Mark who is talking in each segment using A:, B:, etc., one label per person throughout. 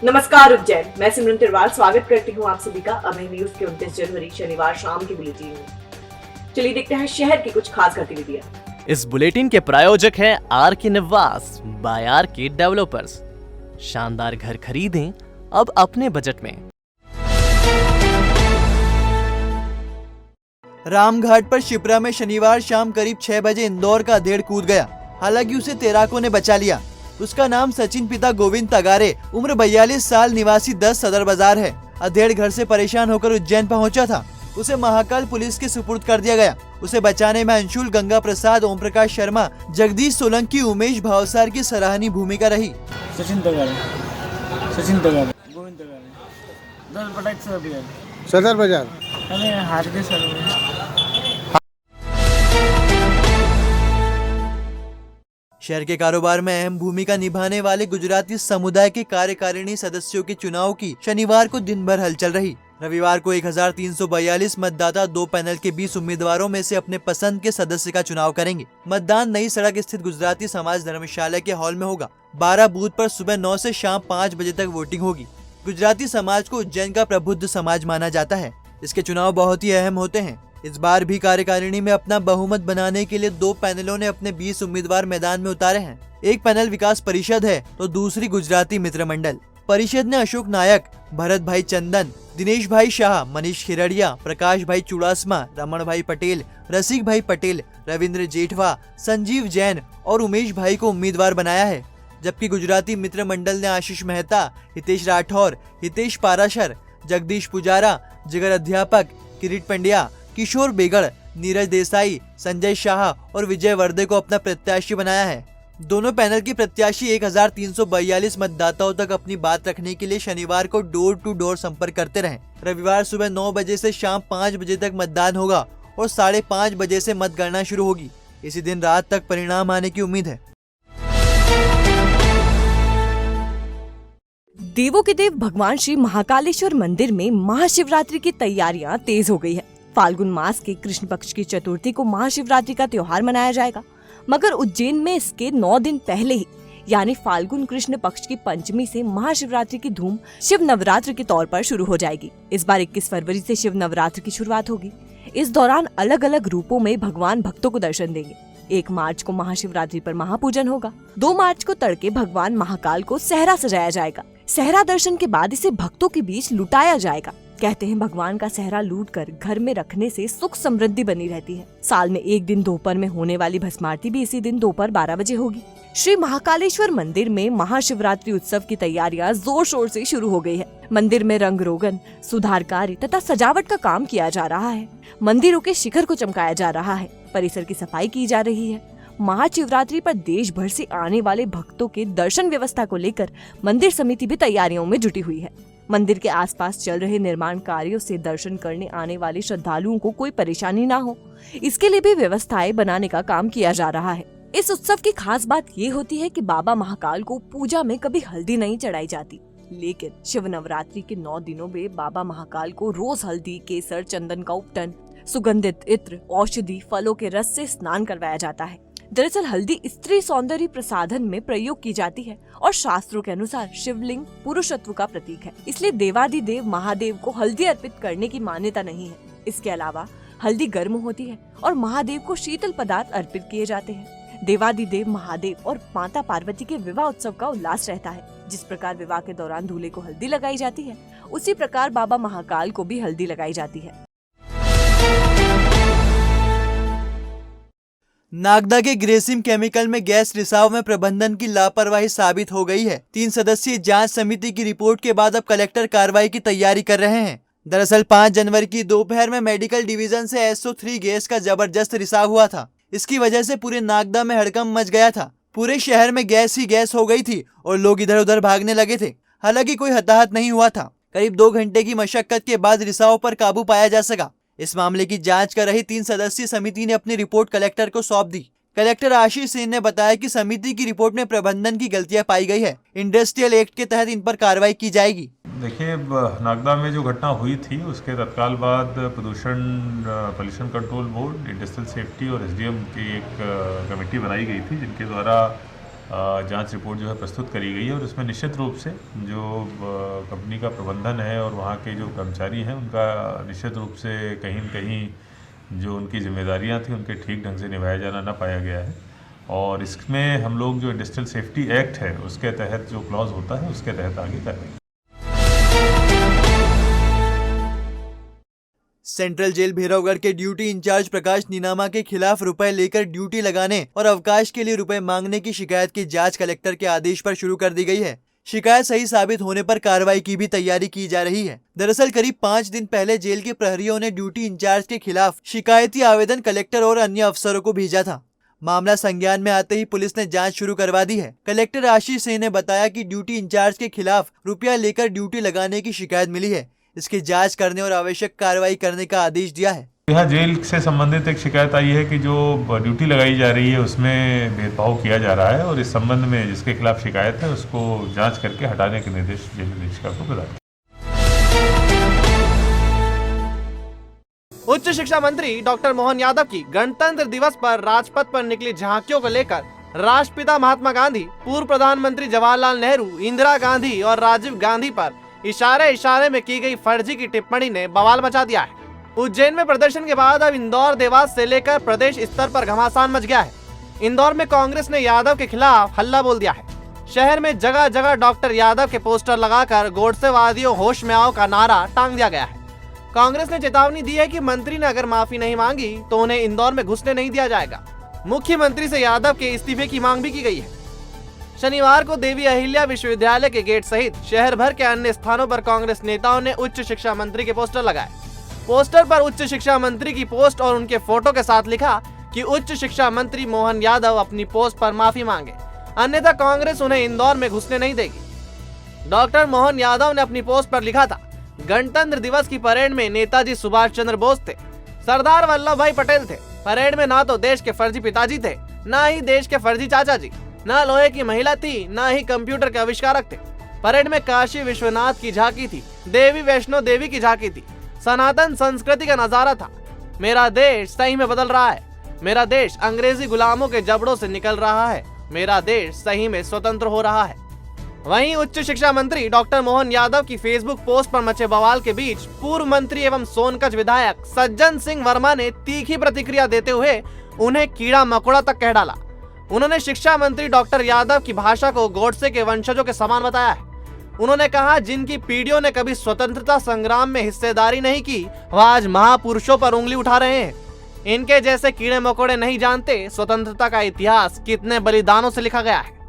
A: नमस्कार उज्जैन, मैं सिमरन तिरवाल स्वागत करती हूँ आप सभी का अभय न्यूज के 29 जनवरी शनिवार शाम की बुलेटिन में। चलिए देखते हैं शहर की कुछ खास गतिविधियां।
B: इस बुलेटिन के प्रायोजक हैं आर के निवास बाय आर के डेवलपर्स। शानदार घर खरीदें अब अपने बजट में।
C: रामघाट पर शिप्रा में शनिवार शाम करीब 6 बजे इंदौर का अधेड़ कूद गया। हालांकि उसे तैराकों ने बचा लिया। उसका नाम सचिन पिता गोविंद तगारे, उम्र 42 साल, निवासी 10 सदर बाजार है। अधेड़ घर से परेशान होकर उज्जैन पहुंचा था। उसे महाकाल पुलिस के सुपुर्द कर दिया गया। उसे बचाने में अंशुल, गंगा प्रसाद, ओम प्रकाश शर्मा, जगदीश सोलंकी, उमेश भावसार की सराहनीय भूमिका रही।
D: सचिन तगारे, गोविंद तगारे,
E: सदर बाजार
D: अरे हार के सर में।
C: शहर के कारोबार में अहम भूमिका निभाने वाले गुजराती समुदाय के कार्यकारिणी सदस्यों के चुनाव की शनिवार को दिन भर हलचल रही। रविवार को 1342 मतदाता 2 पैनल के 20 उम्मीदवारों में से अपने पसंद के सदस्य का चुनाव करेंगे। मतदान नई सड़क स्थित गुजराती समाज धर्मशाला के हॉल में होगा। 12 बूथ पर सुबह 9 से शाम 5 बजे तक वोटिंग होगी। गुजराती समाज को उज्जैन का प्रबुद्ध समाज माना जाता है। इसके चुनाव बहुत ही अहम होते हैं। इस बार भी कार्यकारिणी में अपना बहुमत बनाने के लिए 2 पैनलों ने अपने 20 उम्मीदवार मैदान में उतारे हैं। एक पैनल विकास परिषद है तो दूसरी गुजराती मित्र मंडल। परिषद ने अशोक नायक, भरत भाई चंदन, दिनेश भाई शाह, मनीष खिरड़िया, प्रकाश भाई चुड़ासमा, रमण भाई पटेल, रसिक भाई पटेल, रविंद्र जेठवा, संजीव जैन और उमेश भाई को उम्मीदवार बनाया है। जबकि गुजराती मित्र मंडल ने आशीष मेहता, हितेश राठौर, हितेश पाराशर, जगदीश पुजारा, जिगर अध्यापक, किरीट पंड्या, किशोर बेगड़, नीरज देसाई, संजय शाह और विजय वर्दे को अपना प्रत्याशी बनाया है। दोनों पैनल के प्रत्याशी 1342 मतदाताओं तक अपनी बात रखने के लिए शनिवार को डोर टू डोर संपर्क करते रहे। रविवार सुबह 9 बजे से शाम 5 बजे तक मतदान होगा और 5:30 बजे से मतगणना शुरू होगी। इसी दिन रात तक परिणाम आने की उम्मीद है।
F: देवों के देव भगवान श्री महाकालेश्वर मंदिर में महाशिवरात्रि की तैयारियां तेज हो गई है। फाल्गुन मास के कृष्ण पक्ष की चतुर्थी को महाशिवरात्रि का त्योहार मनाया जाएगा, मगर उज्जैन में इसके 9 दिन पहले ही यानी फाल्गुन कृष्ण पक्ष की पंचमी से महाशिवरात्रि की धूम शिव नवरात्र के तौर पर शुरू हो जाएगी। इस बार 21 फरवरी से शिव नवरात्र की शुरुआत होगी। इस दौरान अलग अलग रूपों में भगवान भक्तों को दर्शन देंगे। 1 मार्च को महाशिवरात्रि पर महापूजन होगा। 2 मार्च को तड़के भगवान महाकाल को सहरा सजाया जाएगा। सहरा दर्शन के बाद इसे भक्तों के बीच लुटाया जाएगा। कहते हैं भगवान का सहरा लूटकर घर में रखने से सुख समृद्धि बनी रहती है। साल में एक दिन दोपहर में होने वाली भस्मारती भी इसी दिन दोपहर 12 बजे होगी। श्री महाकालेश्वर मंदिर में महाशिवरात्रि उत्सव की तैयारियां जोर शोर से शुरू हो गई है। मंदिर में रंग रोगन, सुधार कार्य तथा सजावट का काम किया जा रहा है। मंदिरों के शिखर को चमकाया जा रहा है। परिसर की सफाई की जा रही है। महाशिवरात्रि पर देश भर से आने वाले भक्तों के दर्शन व्यवस्था को लेकर मंदिर समिति भी तैयारियों में जुटी हुई है। मंदिर के आसपास चल रहे निर्माण कार्यों से दर्शन करने आने वाले श्रद्धालुओं को कोई परेशानी ना हो, इसके लिए भी व्यवस्थाएं बनाने का काम किया जा रहा है। इस उत्सव की खास बात ये होती है कि बाबा महाकाल को पूजा में कभी हल्दी नहीं चढ़ाई जाती, लेकिन शिव नवरात्रि के 9 दिनों में बाबा महाकाल को रोज हल्दी, केसर, चंदन का उपटन, सुगंधित इत्र, औषधि, फलों के रस से स्नान करवाया जाता है। दरअसल हल्दी स्त्री सौंदर्य प्रसाधन में प्रयोग की जाती है और शास्त्रों के अनुसार शिवलिंग पुरुषत्व का प्रतीक है, इसलिए देवादिदेव महादेव को हल्दी अर्पित करने की मान्यता नहीं है। इसके अलावा हल्दी गर्म होती है और महादेव को शीतल पदार्थ अर्पित किए जाते हैं। देवादिदेव महादेव और माता पार्वती के विवाह उत्सव का उल्लास रहता है। जिस प्रकार विवाह के दौरान दूल्हे को हल्दी लगाई जाती है, उसी प्रकार बाबा महाकाल को भी हल्दी लगाई जाती है।
C: नागदा के ग्रेसिम केमिकल में गैस रिसाव में प्रबंधन की लापरवाही साबित हो गई है। 3 सदस्यीय जांच समिति की रिपोर्ट के बाद अब कलेक्टर कार्रवाई की तैयारी कर रहे हैं। दरअसल 5 जनवरी की दोपहर में मेडिकल डिवीजन से SO3 गैस का जबरदस्त रिसाव हुआ था। इसकी वजह से पूरे नागदा में हड़कंप मच गया था। पूरे शहर में गैस ही गैस हो गई थी और लोग इधर उधर भागने लगे थे। हालांकि कोई हताहत नहीं हुआ था। करीब 2 घंटे की मशक्कत के बाद रिसाव पर काबू पाया जा सका। इस मामले की जांच कर रही 3 सदस्यीय समिति ने अपनी रिपोर्ट कलेक्टर को सौंप दी। कलेक्टर आशीष सिंह ने बताया कि समिति की रिपोर्ट में प्रबंधन की गलतियां पाई गई है। इंडस्ट्रियल एक्ट के तहत इन पर कार्रवाई की जाएगी।
G: देखिए, नागदा में जो घटना हुई थी उसके तत्काल बाद pollution control board, industrial safety और SDM की एक कमेटी बनाई गई थी, जिनके द्वारा जांच रिपोर्ट जो है प्रस्तुत करी गई है और उसमें निश्चित रूप से जो कंपनी का प्रबंधन है और वहाँ के जो कर्मचारी हैं उनका निश्चित रूप से कहीं न कहीं जो उनकी जिम्मेदारियाँ थी उनके ठीक ढंग से निभाया जाना ना पाया गया है। और इसमें हम लोग जो इंडस्ट्रियल सेफ्टी एक्ट है उसके तहत जो क्लॉज होता है उसके तहत आगे करेंगे।
C: सेंट्रल जेल भैरवगढ़ के ड्यूटी इंचार्ज प्रकाश नीनामा के खिलाफ रुपए लेकर ड्यूटी लगाने और अवकाश के लिए रुपए मांगने की शिकायत की जांच कलेक्टर के आदेश पर शुरू कर दी गई है। शिकायत सही साबित होने पर कार्रवाई की भी तैयारी की जा रही है। दरअसल करीब 5 दिन पहले जेल के प्रहरियों ने ड्यूटी इंचार्ज के खिलाफ शिकायती आवेदन कलेक्टर और अन्य अफसरों को भेजा था। मामला संज्ञान में आते ही पुलिस ने जांच शुरू करवा दी है। कलेक्टर आशीष सिंह ने बताया कि ड्यूटी इंचार्ज के खिलाफ रुपया लेकर ड्यूटी लगाने की शिकायत मिली है। इसकी जांच करने और आवश्यक कार्रवाई करने का आदेश दिया है।
G: यहाँ जेल से संबंधित एक शिकायत आई है कि जो ड्यूटी लगाई जा रही है उसमें भेदभाव किया जा रहा है और इस संबंध में जिसके खिलाफ शिकायत है उसको जांच करके हटाने के निर्देश जेल निदेशिका को प्रदान किए।
E: उच्च शिक्षा मंत्री डॉक्टर मोहन यादव की गणतंत्र दिवस पर राजपथ पर निकली झांकियों को लेकर राष्ट्रपिता महात्मा गांधी, पूर्व प्रधानमंत्री जवाहरलाल नेहरू, इंदिरा गांधी और राजीव गांधी पर इशारे में की गई फर्जी की टिप्पणी ने बवाल मचा दिया है। उज्जैन में प्रदर्शन के बाद अब इंदौर, देवास से लेकर प्रदेश स्तर पर घमासान मच गया है। इंदौर में कांग्रेस ने यादव के खिलाफ हल्ला बोल दिया है। शहर में जगह जगह डॉक्टर यादव के पोस्टर लगाकर गोडसेवादियों होश में आओ का नारा टांग दिया गया है। कांग्रेस ने चेतावनी दी है कि मंत्री ने अगर माफी नहीं मांगी तो उन्हें इंदौर में घुसने नहीं दिया जाएगा। मुख्यमंत्री से यादव के इस्तीफे की मांग भी की गई है। शनिवार को देवी अहिल्या विश्वविद्यालय के गेट सहित शहर भर के अन्य स्थानों पर कांग्रेस नेताओं ने उच्च शिक्षा मंत्री के पोस्टर लगाए। पोस्टर पर उच्च शिक्षा मंत्री की पोस्ट और उनके फोटो के साथ लिखा कि उच्च शिक्षा मंत्री मोहन यादव अपनी पोस्ट पर माफी मांगे, अन्यथा कांग्रेस उन्हें इंदौर में घुसने नहीं देगी। डॉक्टर मोहन यादव ने अपनी पोस्ट पर लिखा था, गणतंत्र दिवस की परेड में नेताजी सुभाष चंद्र बोस थे, सरदार वल्लभ भाई पटेल थे। परेड में ना तो देश के फर्जी पिताजी थे, ना ही देश के फर्जी चाचा जी, ना लोहे की महिला थी, ना ही कंप्यूटर के आविष्कारक थे। परेड में काशी विश्वनाथ की झांकी थी, देवी वैष्णो देवी की झांकी थी, सनातन संस्कृति का नजारा था। मेरा देश सही में बदल रहा है। मेरा देश अंग्रेजी गुलामों के जबड़ों से निकल रहा है। मेरा देश सही में स्वतंत्र हो रहा है। वहीं उच्च शिक्षा मंत्री डॉक्टर मोहन यादव की फेसबुक पोस्ट पर मचे बवाल के बीच पूर्व मंत्री एवं सोनकच विधायक सज्जन सिंह वर्मा ने तीखी प्रतिक्रिया देते हुए उन्हें कीड़ा मकोड़ा तक कह डाला। उन्होंने शिक्षा मंत्री डॉक्टर यादव की भाषा को गोडसे के वंशजों के समान बताया है। उन्होंने कहा, जिनकी पीढ़ियों ने कभी स्वतंत्रता संग्राम में हिस्सेदारी नहीं की, वह आज महापुरुषों पर उंगली उठा रहे हैं। इनके जैसे कीड़े मकोड़े नहीं जानते स्वतंत्रता का इतिहास कितने बलिदानों से लिखा गया है।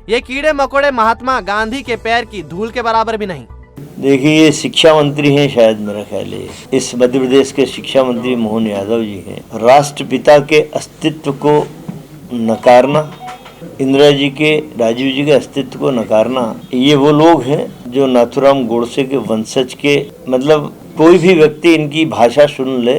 E: ये कीड़े मकोड़े महात्मा गांधी के पैर की धूल के बराबर भी नहीं।
H: देखिए, ये शिक्षा मंत्री हैं, शायद मेरा ख्याल है इस मध्य प्रदेश के शिक्षा मंत्री मोहन यादव जी हैं। राष्ट्रपिता के अस्तित्व को नकारना, इंदिरा जी के, राजीव जी के अस्तित्व को नकारना, ये वो लोग हैं जो नाथूराम गोडसे के वंशज के, मतलब कोई भी व्यक्ति इनकी भाषा सुन ले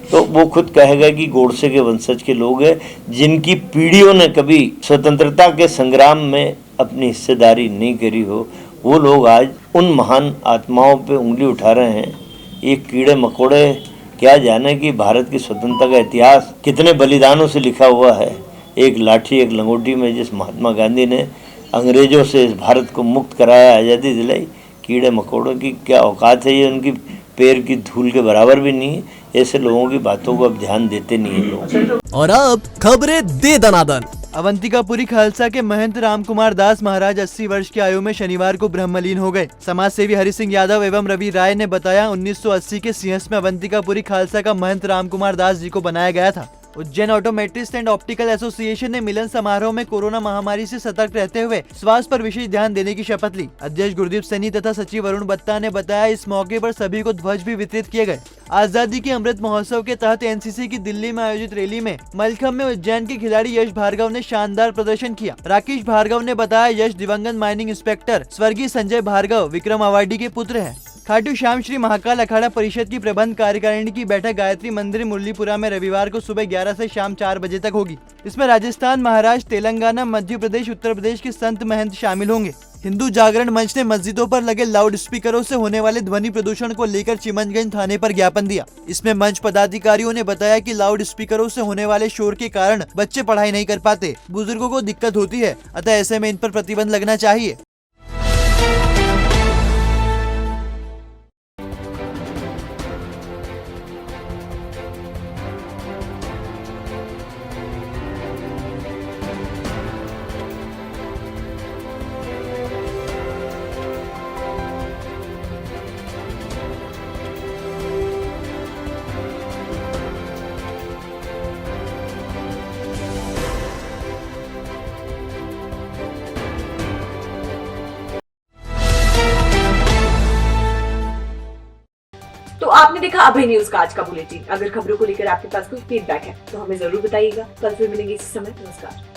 H: तो वो खुद कहेगा कि गोडसे के वंशज के लोग हैं, जिनकी पीढ़ियों ने कभी स्वतंत्रता के संग्राम में अपनी हिस्सेदारी नहीं करी हो, वो लोग आज उन महान आत्माओं पे उंगली उठा रहे हैं। ये कीड़े मकोड़े क्या जाने कि भारत की स्वतंत्रता का इतिहास कितने बलिदानों से लिखा हुआ है। एक लाठी एक लंगोटी में जिस महात्मा गांधी ने अंग्रेजों से इस भारत को मुक्त कराया, आज़ादी दिलाई, कीड़े मकोड़ों की क्या औकात है, ये उनकी पैर की धूल के बराबर भी नहीं है। ऐसे लोगों की बातों को अब ध्यान देते नहीं है लोग।
B: और अब खबरें दे दनादन।
C: अवंतिकापुरी खालसा के महंत रामकुमार दास महाराज 80 वर्ष की आयु में शनिवार को ब्रह्मलीन हो गए। समाज सेवी हरि सिंह यादव एवं रवि राय ने बताया, 1980 के सिंहस्थ में अवंतिकापुरी खालसा का महंत रामकुमार दास जी को बनाया गया था। उज्जैन ऑटोमेट्रिस्ट एंड ऑप्टिकल एसोसिएशन ने मिलन समारोह में कोरोना महामारी से सतर्क रहते हुए स्वास्थ्य पर विशेष ध्यान देने की शपथ ली। अध्यक्ष गुरदीप सैनी तथा सचिव वरुण बत्ता ने बताया, इस मौके पर सभी को ध्वज भी वितरित किए गए। आजादी के अमृत महोत्सव के तहत एनसीसी की दिल्ली में आयोजित रैली में मलखम्ब में उज्जैन के खिलाड़ी यश भार्गव ने शानदार प्रदर्शन किया। राकेश भार्गव ने बताया, यश दिवंगत माइनिंग इंस्पेक्टर स्वर्गीय संजय भार्गव विक्रम अवार्डी के पुत्र हैं। खाटू श्याम श्री महाकाल अखाड़ा परिषद की प्रबंध कार्यकारिणी की बैठक गायत्री मंदिर मुरलीपुरा में रविवार को सुबह 11 से शाम 4 बजे तक होगी। इसमें राजस्थान, महाराष्ट्र, तेलंगाना, मध्य प्रदेश, उत्तर प्रदेश के संत महंत शामिल होंगे। हिंदू जागरण मंच ने मस्जिदों पर लगे लाउड स्पीकरों से होने वाले ध्वनि प्रदूषण को लेकर चिमनगंज थाने पर ज्ञापन दिया। इसमें मंच पदाधिकारियों ने बताया कि लाउड स्पीकरों से होने वाले शोर के कारण बच्चे पढ़ाई नहीं कर पाते, बुजुर्गों को दिक्कत होती है, अतः ऐसे में इन पर प्रतिबंध लगना चाहिए।
A: तो आपने देखा अभय न्यूज का आज का बुलेटिन। अगर खबरों को लेकर आपके पास कोई फीडबैक है तो हमें जरूर बताइएगा। कल फिर मिलेंगे इसी समय। नमस्कार।